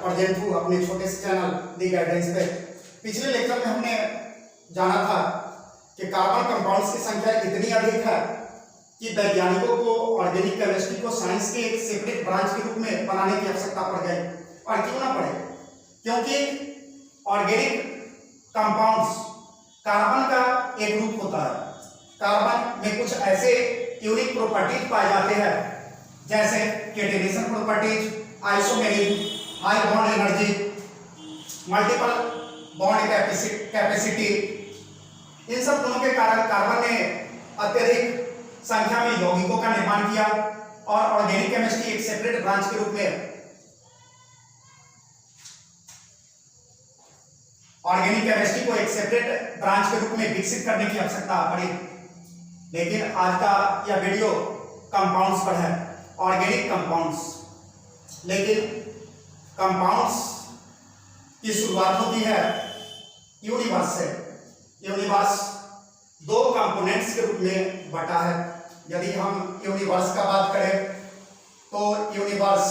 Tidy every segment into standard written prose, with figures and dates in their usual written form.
Present हूँ अपने छोटे से चैनल दी गाइडेंस पे। पिछले लेक्चर में हमने जाना था कि कार्बन कंपाउंड्स की संख्या इतनी अधिक है कि वैज्ञानिकों को ऑर्गेनिक केमिस्ट्री को साइंस के एक सेपरेट ब्रांच के रूप में बनाने की आवश्यकता पड़ गई। और क्यों ना पड़े, क्योंकि ऑर्गेनिक कंपाउंड्स कार्बन का एक रूप होता है। कार्बन में कुछ ऐसे यूनिक प्रॉपर्टीज पाए जाते हैं जैसे catenation properties, isomerism, high bond energy, multiple bond capacity. इन सब गुणों के कारण कार्बन ने अत्यधिक संख्या में यौगिकों का निर्माण किया और ऑर्गेनिक केमिस्ट्री एक सेपरेट ब्रांच के रूप में ऑर्गेनिक केमिस्ट्री को एक सेपरेट ब्रांच के रूप में विकसित करने की आवश्यकता पड़ी। लेकिन आज का यह वीडियो कंपाउंड्स पर है, ऑर्गेनिक कंपाउंड्स। लेकिन कंपाउंड्स की शुरुआत होती है यूनिवर्स से। यूनिवर्स दो कंपोनेंट्स के रूप में बटा है। यदि हम यूनिवर्स का बात करें तो यूनिवर्स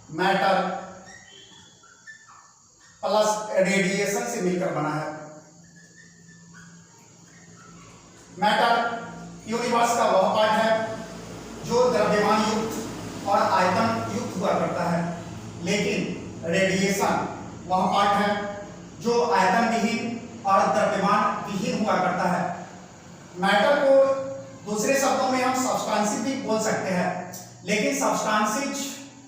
मैटर प्लस रेडिएशन से मिलकर बना है। मैटर यूनिवर्स का वह पार्ट है जो द्रव्यमान युक्त और आयतन युक्त हुआ करता है, लेकिन रेडिएशन वह पार्ट है जो आयतन विहीन और द्रव्यमान विहीन हुआ करता है। मैटर को दूसरे शब्दों में हम सब्सटेंसेस भी बोल सकते हैं, लेकिन सब्सटेंसेस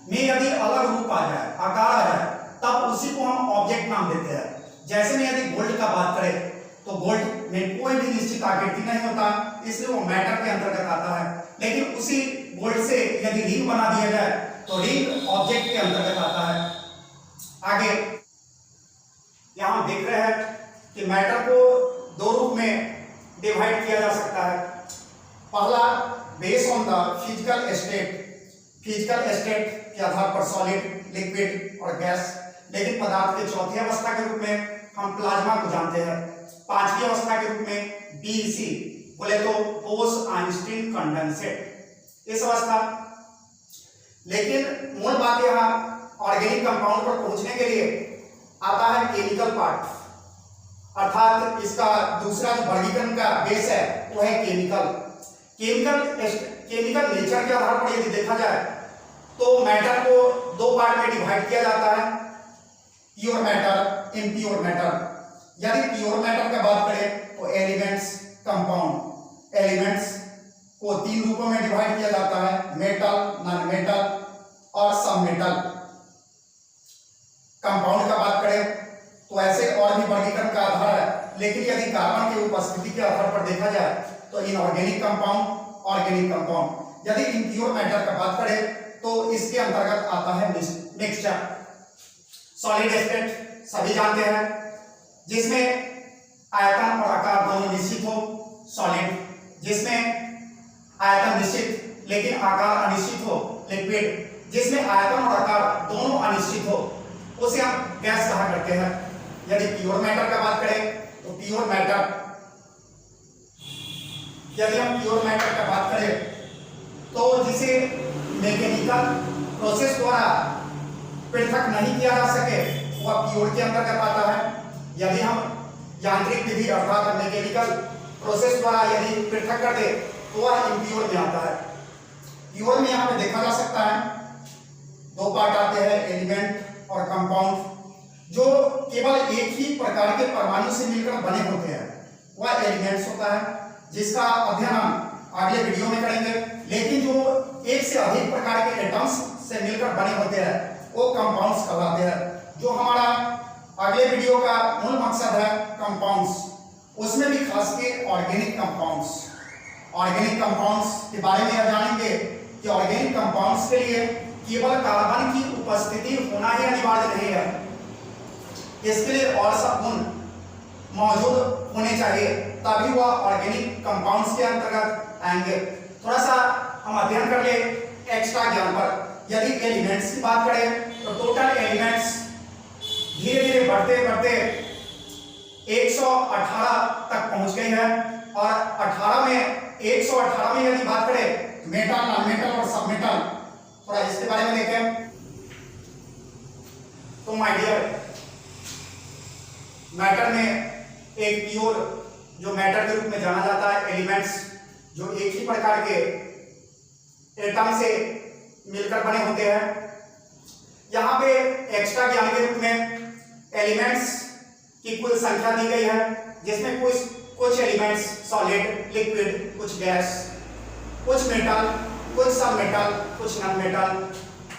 में यदि अलग रूप आ जाए, आकार आ जाए, तब उसी को हम ऑब्जेक्ट नाम देते हैं। जैसे में यदि गोल्ड का बात करें तो गोल्ड में कोई भी निश्चित आकृति नहीं होता, इसलिए वो मैटर के अंतर्गत आता है। लेकिन उसी गोल्ड से यदि रिंग बना दिया जाए तो रिंग ऑब्जेक्ट के अंतर्गत आता है। आगे यहां देख रहे हैं कि मैटर को दो रूप में डिवाइड किया जा सकता है। पहला based on the physical state के आधार पर सॉलिड, लिक्विड और गैस। लेकिन पदार्थ के चौथी अवस्था के रूप में हम प्लाज्मा को जानते हैं। पांचवी अवस्था के रूप में बीसी बोले तो पोस्ट आइंस्टीन कंडेंसेट, इस अवस्था। लेकिन मूल बात यहाँ ऑर्गेनिक कंपाउंड पर पहुंचने के लिए आता है केमिकल पार्ट, अर्थात इसका दूसरा जो वर्गीकरण का बेस है वो है केमिकल नेचर के आधार पर यदि देखा जाए तो मैटर को दो पार्ट में डिवाइड किया जाता है, प्योर मैटर, इम्प्योर मैटर। यदि प्योर मैटर का बात करें तो एलिमेंट्स, कंपाउंड। एलिमेंट्स को तीन रूपों में डिवाइड किया जाता है, मेटल, नॉन मेटल और सब मेटल। कंपाउंड का बात करें तो ऐसे और भी वर्गीकरण का आधार है, लेकिन यदि कार्बन की उपस्थिति के आधार पर देखा जाए तो इनऑर्गेनिक कंपाउंड, ऑर्गेनिक कंपाउंड। यदि इम्प्योर मैटर का बात करें तो इसके अंतर्गत आता है मिक्सचर। सॉलिड स्टेट सभी जानते हैं, जिसमें आयतन और आकार दोनों निश्चित हो। सॉलिड जिसमें आयतन निश्चित लेकिन आकार अनिश्चित हो। लिक्विड जिसमें आयतन और आकार दोनों अनिश्चित हो, उसे हम गैस कहा करते हैं। यदि प्योर मैटर का बात करें तो प्योर मैटर, यदि हम प्योर मैटर का बात करें तो जिसे मैकेनिकल प्रोसेस द्वारा पृथक नहीं किया जा सके वह प्योर के अंतर्गत आता है। यदि हम यांत्रिक विधि अर्थात मैकेनिकल प्रोसेस द्वारा यदि पृथक कर दे तो वह इम्प्योर में आता है। प्योर में यहाँ पे देखा जा सकता है दो पार्ट आते हैं, एलिमेंट और कंपाउंड, जो केवल एक ही प्रकार के परमाणु से मिलकर बने होते हैं, वह एलिमेंट्स होता है, जिसका अध्ययन हम अगले वीडियो में करेंगे। लेकिन जो एक से अधिक प्रकार के एटम्स से मिलकर बने होते हैं वो कंपाउंड्स कहलाते हैं। जो हमारा अगले वीडियो का मूल मकसद है कंपाउंड्स, उसमें भी खास के ऑर्गेनिक कंपाउंड्स के बारे में यह जानेंगे कि ऑर्गेनिक कंपाउंड्स के लिए केवल कार्बन की उपस्थिति होना ही अनिवार्य नहीं है, इसके लिए और सब गुण मौजूद होने चाहिए, तभी वह ऑर्गेनिक कंपाउंड्स के अंतर्गत आएंगे। थोड़ा सा हम अध्ययन कर ले एक्स्ट्रा ज्ञान पर। यदि एलिमेंट्स की बात करें तो टोटल एलिमेंट्स धीरे धीरे बढ़ते बढ़ते 118 तक पहुंच गई है, और 118 में यदि बात करें मेटल, नॉन मेटल और सब मेटल, थोड़ा इसके बारे में देखें। तो माय डियर, मैटर में एक प्योर जो मैटर के रूप में जाना जाता है, एलिमेंट्स जो एक ही प्रकार के एटम से मिलकर बने होते हैं। यहाँ पे एक्स्ट्रा ज्ञान के रूप में एलिमेंट्स की कुल संख्या दी गई है, जिसमें कुछ एलिमेंट्स सॉलिड, लिक्विड, कुछ गैस, कुछ मेटल, कुछ सब मेटल, कुछ नॉन मेटल,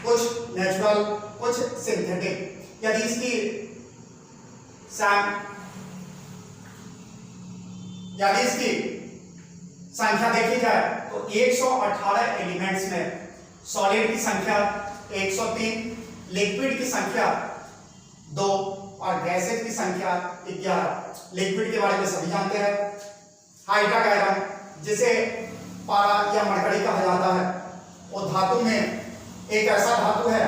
कुछ नेचुरल, कुछ सिंथेटिक। यदि इसकी संख्या देखी जाए तो 118 एलिमेंट्स में सॉलिड की संख्या 103, लिक्विड की संख्या 2 और गैसेज की संख्या 11। लिक्विड के बारे में सभी जानते हैं। हाइड्रोकार्बन, जिसे पारा या मरकरी कहा जाता है, वो धातु में एक ऐसा धातु है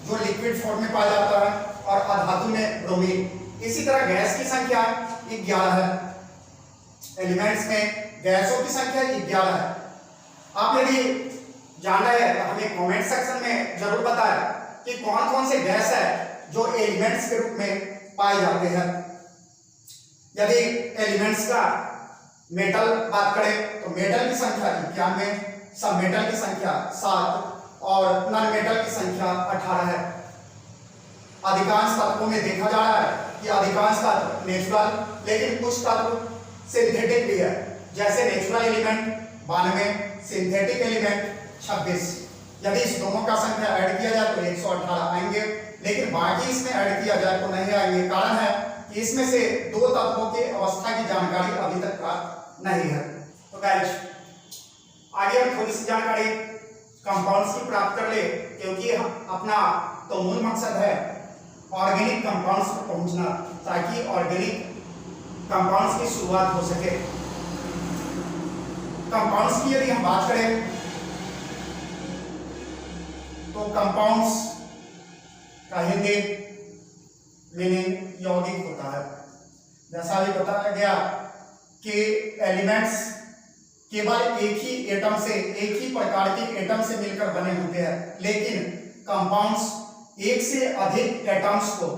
जो लिक्विड फॉर्म में पाया जाता है, और अधातु में ब्रोमीन। इसी तरह गैस की संख्या 11 है। एलिमेंट्स में गैसों की संख्या 11 है। आप यदि जान रहे हैं तो हमें कमेंट सेक्शन में जरूर बताएं कि कौन कौन से गैस है जो एलिमेंट्स के रूप में पाए जाते हैं। यदि एलिमेंट्स का मेटल बात करें तो मेटल की संख्या 91, सब मेटल की संख्या 7 और नॉन मेटल की संख्या 18 है। अधिकांश तत्वों में देखा जा रहा है कि अधिकांश तत्व नेचुरल, लेकिन कुछ तत्व सिंथेटिक भी है। जैसे नेचुरल एलिमेंट 92, सिंथेटिक एलिमेंट 26। यदि इस दोनों का संख्या ऐड किया जाए तो 118 आएंगे, लेकिन बाकी इसमें ऐड किया जाए तो नहीं आएंगे। कारण है कि इसमें से 2 तत्वों के अवस्था की जानकारी अभी तक प्राप्त नहीं है। तो गाइस, आगे हम थोड़ी सी जानकारी कंपाउंड्स की प्राप्त कर ले, क्योंकि अपना तो मूल मकसद है ऑर्गेनिक कंपाउंड्स पर पहुंचना, ताकि ऑर्गेनिक कंपाउंड्स की शुरुआत हो सके। कंपाउंड्स की यदि हम बात करें तो कंपाउंड्स का हिंदी मीनिंग यौगिक होता है। जैसा अभी बताया गया कि एलिमेंट्स केवल एक ही एटम से, एक ही प्रकार के एटम से मिलकर बने होते हैं, लेकिन कंपाउंड्स एक से अधिक एटम्स को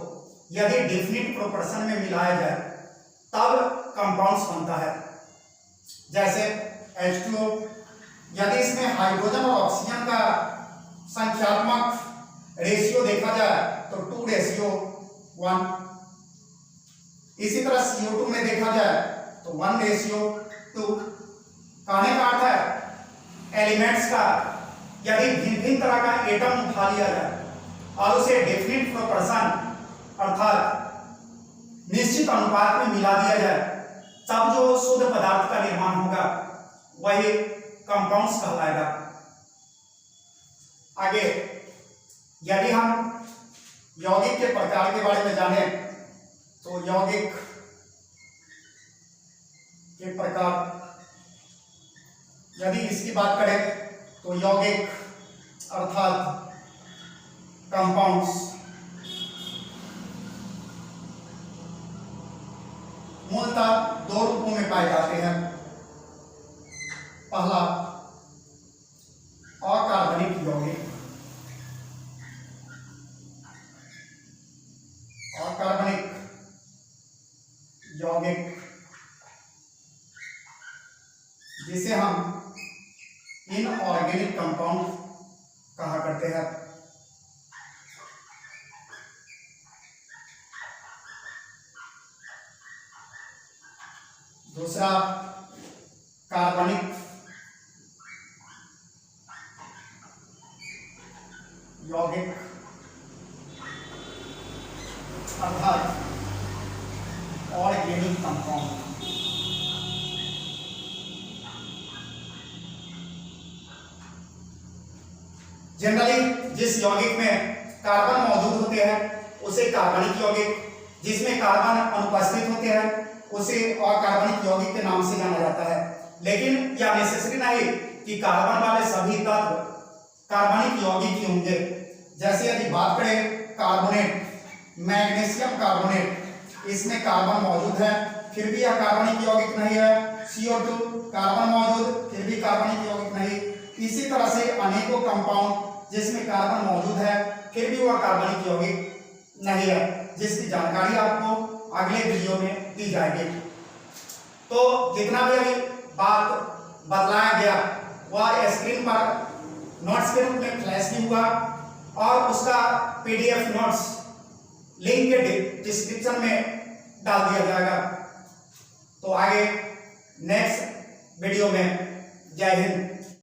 यदि डेफिनिट प्रोपोर्शन में मिलाया जाए तब कंपाउंड्स बनता है। जैसे H2O, यदि इसमें हाइड्रोजन और ऑक्सीजन का संख्यात्मक रेशियो देखा जाए तो 2:1। इसी तरह CO2 में देखा जाए तो 1:2। कहने का अर्थ है एलिमेंट्स का यदि भिन्न भिन्न तरह का एटम उठा लिया जाए और उसे डेफिनिट प्रोपोर्शन अर्थात निश्चित अनुपात में मिला दिया जाए, तब जो शुद्ध पदार्थ का निर्माण होगा वही कंपाउंड्स कहलाएगा। आगे यदि हम यौगिक के प्रकार के बारे में जाने तो यौगिक के प्रकार यदि इसकी बात करें तो यौगिक अर्थात कंपाउंड्स मूलतः 2 रूपों में पाए जाते हैं। पहला अकार्बनिक यौगिक। अकार्बनिक यौगिक जिसे हम इनऑर्गेनिक कंपाउंड कहा करते हैं। दूसरा कार्बनिक यौगिक अर्थात ऑर्गेनिक कंपाउंड। जनरली जिस यौगिक में कार्बन मौजूद होते हैं उसे कार्बनिक यौगिक, जिसमें कार्बन अनुपस्थित होते हैं उसे अकार्बनिक यौगिक के नाम से जाना जाता है। लेकिन यह नेसेसरी नहीं कि कार्बन वाले सभी तत्व कार्बनिक यौगिक ही होंगे। जैसे यदि बात करें कार्बोनेट, मैग्नीशियम कार्बोनेट, इसमें कार्बन मौजूद है फिर भी यह कार्बनिक यौगिक नहीं है। CO2 कार्बन मौजूद फिर भी कार्बनिक यौगिक नहीं। इसी तरह से अनेकों कंपाउंड जिसमें कार्बन मौजूद है फिर भी वह कार्बनिक यौगिक नहीं है, जिसकी जानकारी आपको अगले वीडियो में दी जाएगी। तो जितना भी अभी बात बतलाया गया वह स्क्रीन पर नोट्स के रूप में फ्लैश भी हुआ और उसका पीडीएफ नोट्स लिंक के डिस्क्रिप्शन में डाल दिया जाएगा। तो आगे नेक्स्ट वीडियो में जय हिंद।